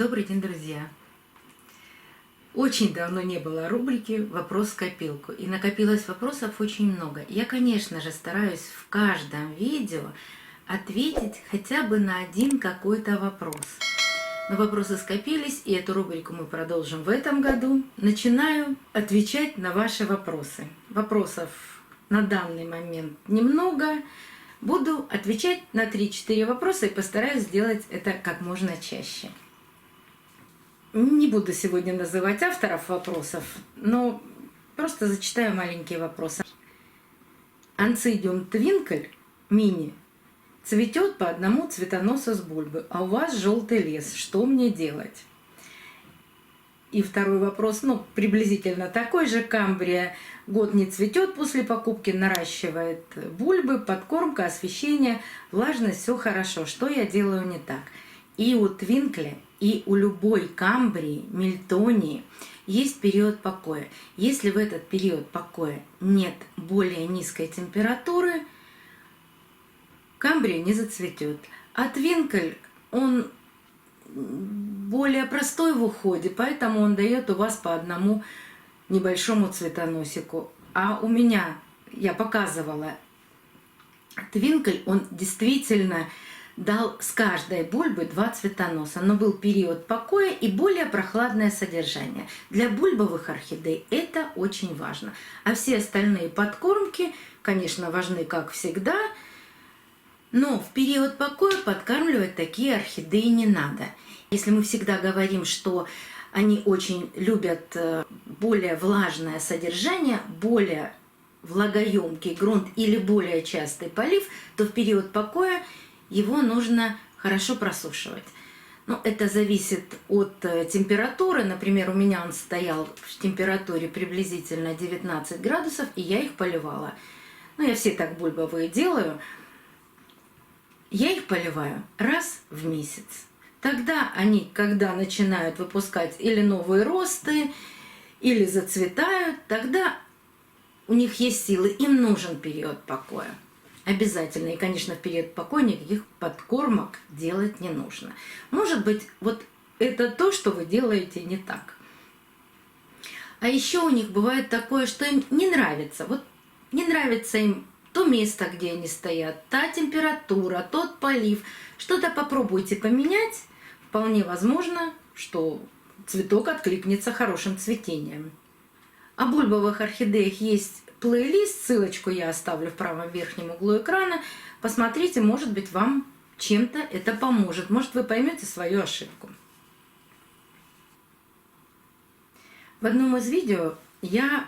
Добрый день, друзья! Очень давно не было рубрики «Вопрос в копилку», и накопилось вопросов очень много. Я, конечно же, стараюсь в каждом видео ответить хотя бы на один какой-то вопрос. Но вопросы скопились, и эту рубрику мы продолжим в этом году. Начинаю отвечать на ваши вопросы. Вопросов на данный момент немного. Буду отвечать на 3-4 вопроса и постараюсь сделать это как можно чаще. Не буду сегодня называть авторов вопросов, но просто зачитаю маленькие вопросы. Анцидиум твинкль мини цветет по одному цветоносу с бульбы, а у вас желтый лес. Что мне делать? И второй вопрос, приблизительно такой же. Камбрия год не цветет после покупки, наращивает бульбы, подкормка, освещение, влажность, все хорошо. Что я делаю не так? И у твинкля, и у любой камбрии, мильтонии есть период покоя. Если в этот период покоя нет более низкой температуры, камбрия не зацветет. А твинкль, он более простой в уходе, поэтому он дает у вас по одному небольшому цветоносику. А у меня, я показывала, твинкль, он действительно дал с каждой бульбы 2 цветоноса, но был период покоя и более прохладное содержание. Для бульбовых орхидей это очень важно. А все остальные подкормки, конечно, важны как всегда, но в период покоя подкармливать такие орхидеи не надо. Если мы всегда говорим, что они очень любят более влажное содержание, более влагоемкий грунт или более частый полив, то в период покоя его нужно хорошо просушивать. Это зависит от температуры. Например, у меня он стоял в температуре приблизительно 19 градусов, и я их поливала. Я все так бульбовые делаю. Я их поливаю раз в месяц. Тогда они, когда начинают выпускать или новые росты, или зацветают, тогда у них есть силы, им нужен период покоя. Обязательно. И, конечно, в период покоя никаких подкормок делать не нужно. Может быть, вот это то, что вы делаете не так. А еще у них бывает такое, что им не нравится. Вот не нравится им то место, где они стоят, та температура, тот полив. Что-то попробуйте поменять. Вполне возможно, что цветок откликнется хорошим цветением. О бульбовых орхидеях есть плейлист, ссылочку я оставлю в правом верхнем углу экрана. Посмотрите, может быть, вам чем-то это поможет. Может, вы поймете свою ошибку. В одном из видео я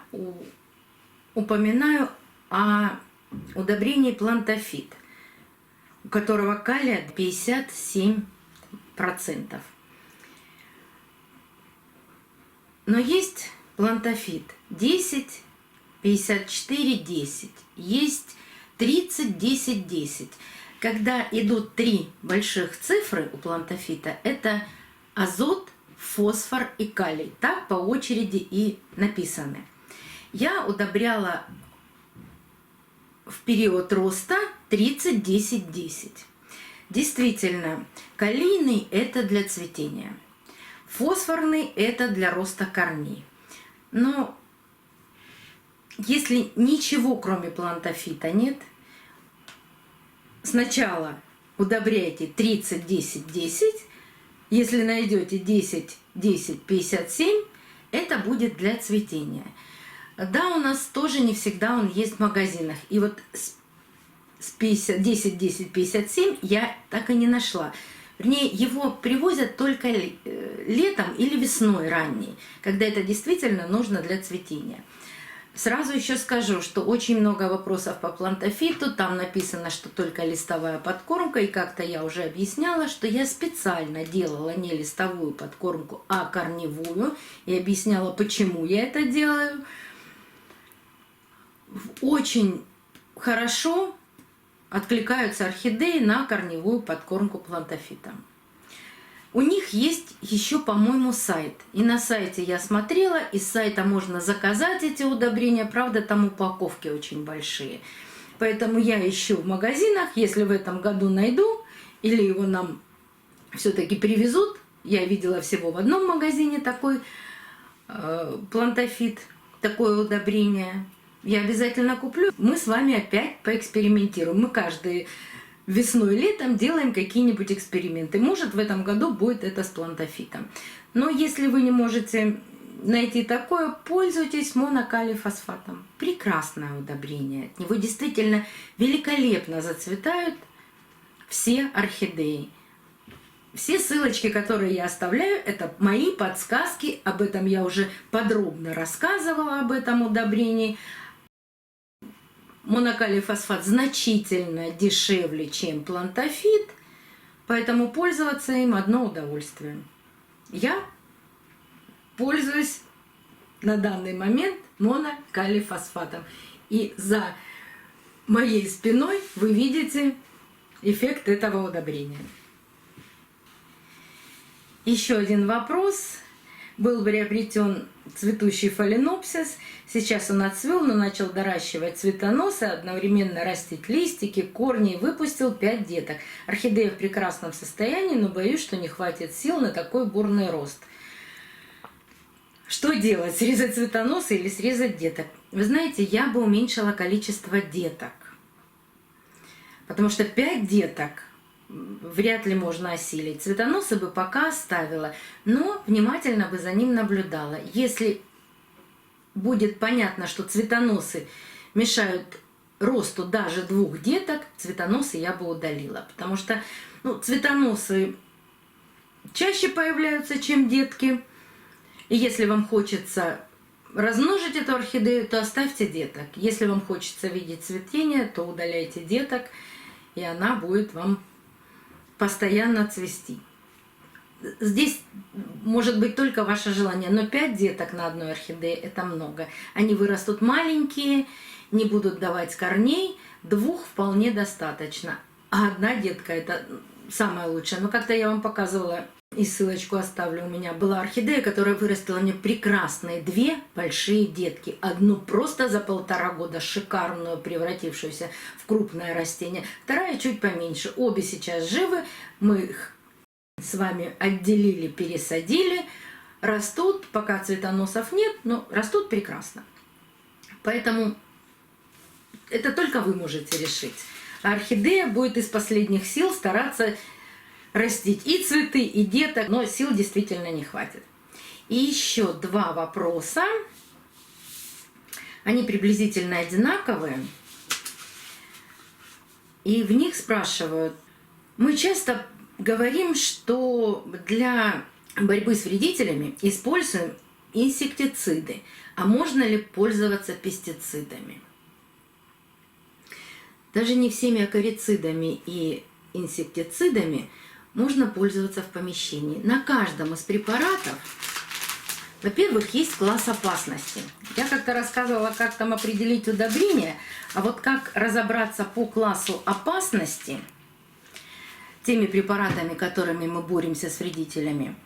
упоминаю о удобрении Плантафит, у которого калия 57%. Но есть Плантафит 10, 54, 10. Есть 30, 10, 10. Когда идут 3 больших цифры у плантафита, это азот, фосфор и калий. Так по очереди и написаны. Я удобряла в период роста 30, 10, 10. Действительно, калийный – это для цветения. Фосфорный – это для роста корней. Но если ничего, кроме плантафита, нет, сначала удобряйте 30, 10, 10. Если найдете 10, 10, 57, это будет для цветения. Да, у нас тоже не всегда он есть в магазинах. И вот с 50, 10, 10, 57 я так и не нашла. Вернее, его привозят только летом или весной ранней, когда это действительно нужно для цветения. Сразу еще скажу, что очень много вопросов по плантафиту. Там написано, что только листовая подкормка. И как-то я уже объясняла, что я специально делала не листовую подкормку, а корневую. И объясняла, почему я это делаю. Очень хорошо откликаются орхидеи на корневую подкормку плантафитом. У них есть еще, по-моему, сайт. И на сайте я смотрела, из сайта можно заказать эти удобрения. Правда, там упаковки очень большие. Поэтому я ищу в магазинах. Если в этом году найду, или его нам все-таки привезут, я видела всего в одном магазине такой плантафит, такое удобрение. Я обязательно куплю. Мы с вами опять поэкспериментируем. Мы каждый весной и летом делаем какие-нибудь эксперименты. Может, в этом году будет это с плантафитом. Но если вы не можете найти такое, пользуйтесь монокалифосфатом. Прекрасное удобрение. От него действительно великолепно зацветают все орхидеи. Все ссылочки, которые я оставляю, это мои подсказки. Об этом я уже подробно рассказывала, об этом удобрении. Монокалифосфат значительно дешевле, чем плантафит, поэтому пользоваться им одно удовольствие. Я пользуюсь на данный момент монокалифосфатом. И за моей спиной вы видите эффект этого удобрения. Еще один вопрос. Был приобретен цветущий фаленопсис. Сейчас он отцвел, но начал доращивать цветоносы, одновременно растить листики, корни и выпустил 5 деток. Орхидея в прекрасном состоянии, но боюсь, что не хватит сил на такой бурный рост. Что делать? Срезать цветоносы или срезать деток? Вы знаете, я бы уменьшила количество деток. Потому что 5 деток вряд ли можно осилить. Цветоносы бы пока оставила, но внимательно бы за ним наблюдала. Если будет понятно, что цветоносы мешают росту даже 2 деток, цветоносы я бы удалила. Потому что цветоносы чаще появляются, чем детки. И если вам хочется размножить эту орхидею, то оставьте деток. Если вам хочется видеть цветение, то удаляйте деток, и она будет вам постоянно цвести. Здесь может быть только ваше желание, но 5 деток на одной орхидее – это много. Они вырастут маленькие, не будут давать корней, 2 вполне достаточно. А 1 детка – это самое лучшее. Но как-то я вам показывала, и ссылочку оставлю, у меня была орхидея, которая вырастила мне прекрасные 2 большие детки. Одну просто за 1,5 года, шикарную, превратившуюся в крупное растение. Вторая чуть поменьше. Обе сейчас живы. Мы их с вами отделили, пересадили. Растут, пока цветоносов нет, но растут прекрасно. Поэтому это только вы можете решить. А орхидея будет из последних сил стараться растить и цветы, и деток, но сил действительно не хватит. И еще 2 вопроса. Они приблизительно одинаковые. И в них спрашивают. Мы часто говорим, что для борьбы с вредителями используем инсектициды. А можно ли пользоваться пестицидами? Даже не всеми акарицидами и инсектицидами можно пользоваться в помещении. На каждом из препаратов, во-первых, есть класс опасности. Я как-то рассказывала, как там определить удобрение, а вот как разобраться по классу опасности теми препаратами, которыми мы боремся с вредителями,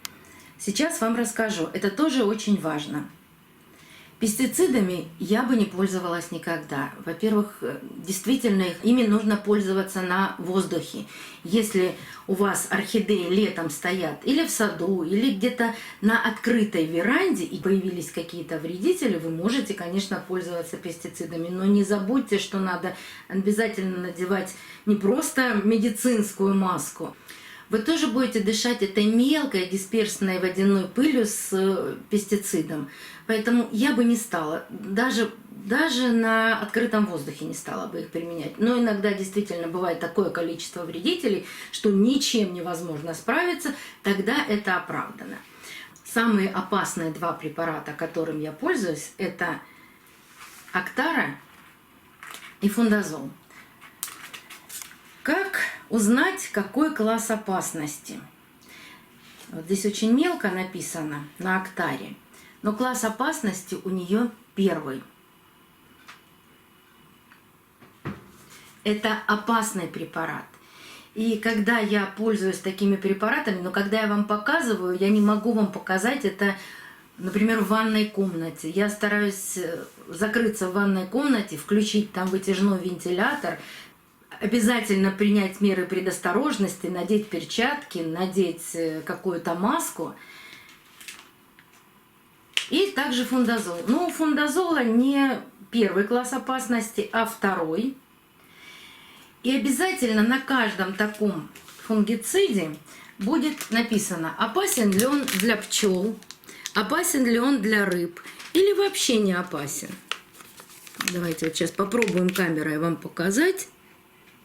сейчас вам расскажу. Это тоже очень важно. Пестицидами я бы не пользовалась никогда. Во-первых, действительно, ими нужно пользоваться на воздухе. Если у вас орхидеи летом стоят или в саду, или где-то на открытой веранде, и появились какие-то вредители, вы можете, конечно, пользоваться пестицидами. Но не забудьте, что надо обязательно надевать не просто медицинскую маску. Вы тоже будете дышать этой мелкой дисперсной водяной пылью с пестицидом. Поэтому я бы не стала, даже на открытом воздухе не стала бы их применять. Но иногда действительно бывает такое количество вредителей, что ничем невозможно справиться, тогда это оправдано. Самые опасные 2 препарата, которым я пользуюсь, это Актара и Фундазол. Как узнать, какой класс опасности? Вот здесь очень мелко написано на Актаре, но класс опасности у нее 1. Это опасный препарат. И когда я пользуюсь такими препаратами, но когда я вам показываю, я не могу вам показать это, например, в ванной комнате. Я стараюсь закрыться в ванной комнате, включить там вытяжной вентилятор, Обязательно принять меры предосторожности, надеть перчатки, надеть какую-то маску. И также фундазол. Но у фундазола не первый класс опасности, а второй. И обязательно на каждом таком фунгициде будет написано, опасен ли он для пчел, опасен ли он для рыб или вообще не опасен. Давайте вот сейчас попробуем камерой вам показать.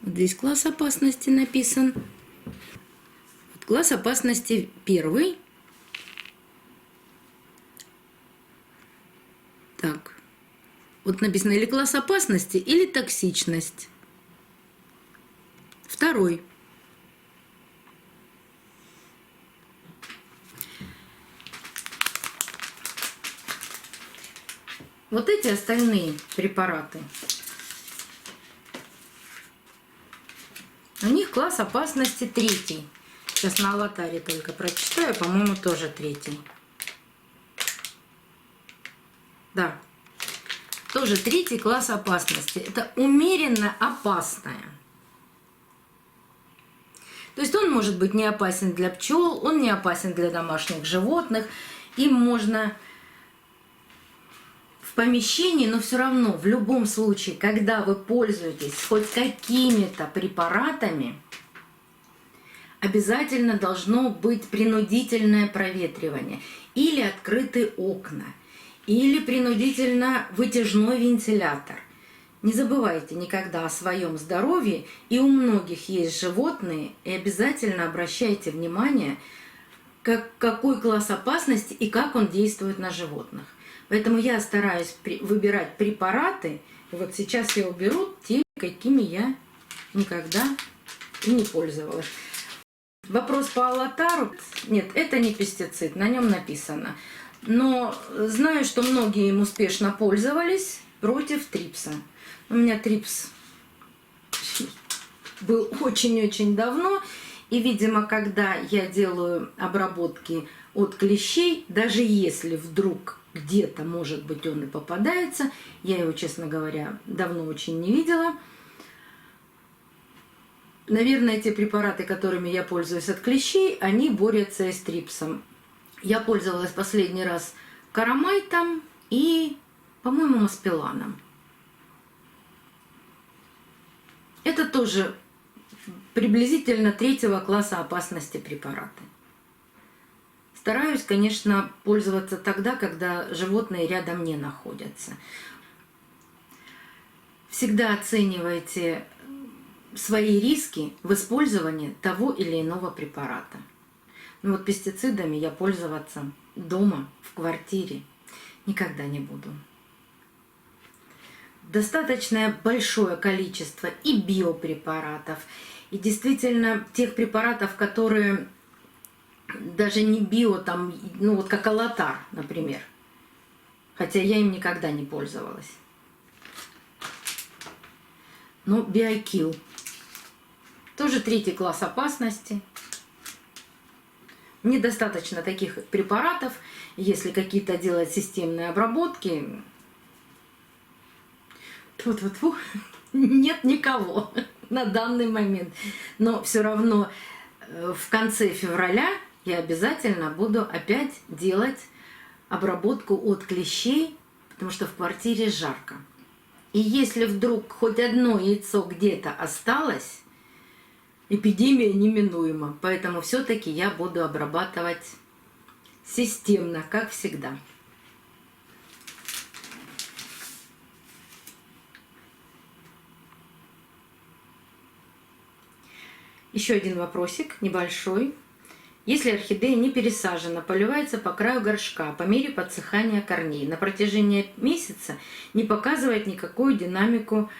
Вот здесь класс опасности написан. Вот класс опасности первый. Так, вот написано или класс опасности, или токсичность. Второй. Вот эти остальные препараты, у них класс опасности третий. Сейчас на аватаре только прочитаю, по-моему, тоже третий. Да, тоже третий класс опасности. Это умеренно опасное. То есть он может быть не опасен для пчел, он не опасен для домашних животных. Им можно в помещении, но все равно, в любом случае, когда вы пользуетесь хоть какими-то препаратами, обязательно должно быть принудительное проветривание или открытые окна, или принудительно вытяжной вентилятор. Не забывайте никогда о своем здоровье, и у многих есть животные, и обязательно обращайте внимание, какой класс опасности и как он действует на животных. Поэтому я стараюсь выбирать препараты, и вот сейчас я уберу те, какими я никогда и не пользовалась. Вопрос по Аллатару. Нет, это не пестицид, на нем написано. Но знаю, что многие им успешно пользовались против трипса. У меня трипс был очень-очень давно. И, видимо, когда я делаю обработки от клещей, даже если вдруг где-то, может быть, он и попадается, я его, честно говоря, давно очень не видела. Наверное, те препараты, которыми я пользуюсь от клещей, они борются и с трипсом. Я пользовалась последний раз карамайтом и, по-моему, маспеланом. Это тоже приблизительно третьего класса опасности препараты. Стараюсь, конечно, пользоваться тогда, когда животные рядом не находятся. Всегда оценивайте свои риски в использовании того или иного препарата. Но вот пестицидами я пользоваться дома, в квартире никогда не буду. Достаточно большое количество и биопрепаратов, и действительно тех препаратов, которые даже не био, там, ну вот как Аллатар, например. Хотя я им никогда не пользовалась. Но Биокил. Тоже третий класс опасности. Недостаточно таких препаратов, если какие-то делать системные обработки. Тьфу-тьфу-тьфу. Нет никого на данный момент. Но все равно в конце февраля я обязательно буду опять делать обработку от клещей, потому что в квартире жарко. И если вдруг хоть одно яйцо где-то осталось, эпидемия неминуема. Поэтому все-таки я буду обрабатывать системно, как всегда. Еще один вопросик, небольшой. Если орхидея не пересажена, поливается по краю горшка по мере подсыхания корней, на протяжении месяца не показывает никакую динамику,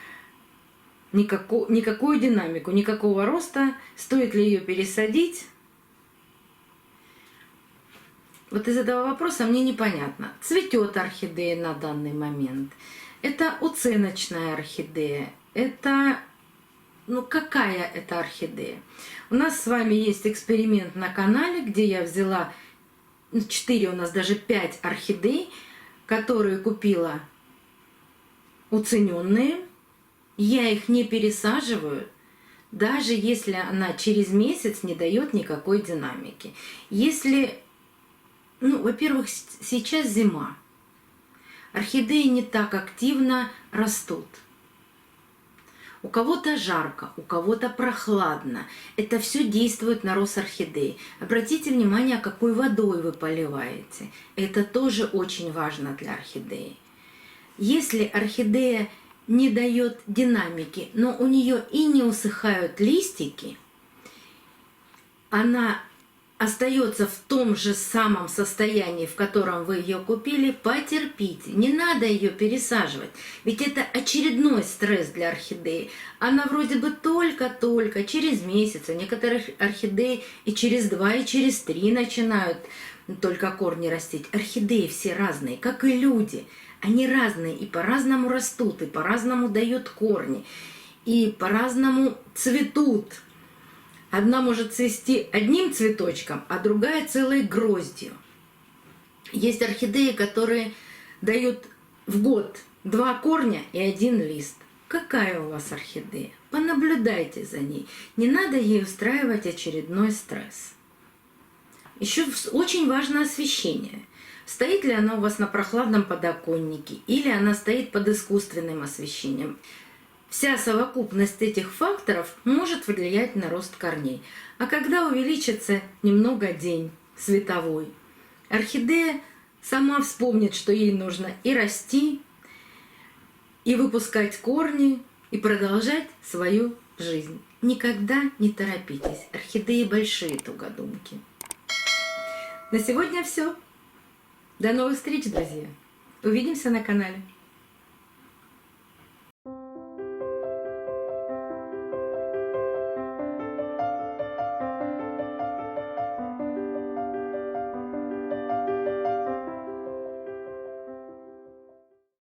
никакого роста, стоит ли ее пересадить? Вот из этого вопроса мне непонятно. Цветет орхидея на данный момент. Это оценочная орхидея. Это... Ну, какая это орхидея? У нас с вами есть эксперимент на канале, где я взяла 4, у нас даже 5 орхидей, которые купила уцененные. Я их не пересаживаю, даже если она через месяц не дает никакой динамики. Если, во-первых, сейчас зима, орхидеи не так активно растут. У кого-то жарко, у кого-то прохладно. Это все действует на рост орхидеи. Обратите внимание, какой водой вы поливаете. Это тоже очень важно для орхидеи. Если орхидея не дает динамики, но у нее и не усыхают листики, она остается в том же самом состоянии, в котором вы ее купили, потерпите. Не надо ее пересаживать, ведь это очередной стресс для орхидеи. Она вроде бы только-только через месяц, а некоторые орхидеи и через 2, и через 3 начинают только корни растить. Орхидеи все разные, как и люди. Они разные и по-разному растут, и по-разному дают корни, и по-разному цветут. Одна может цвести одним цветочком, а другая целой гроздью. Есть орхидеи, которые дают в год 2 корня и 1 лист. Какая у вас орхидея? Понаблюдайте за ней. Не надо ей устраивать очередной стресс. Еще очень важно освещение. Стоит ли она у вас на прохладном подоконнике или она стоит под искусственным освещением. Вся совокупность этих факторов может влиять на рост корней. А когда увеличится немного день световой, орхидея сама вспомнит, что ей нужно и расти, и выпускать корни, и продолжать свою жизнь. Никогда не торопитесь. Орхидеи большие тугодумки. На сегодня все. До новых встреч, друзья. Увидимся на канале.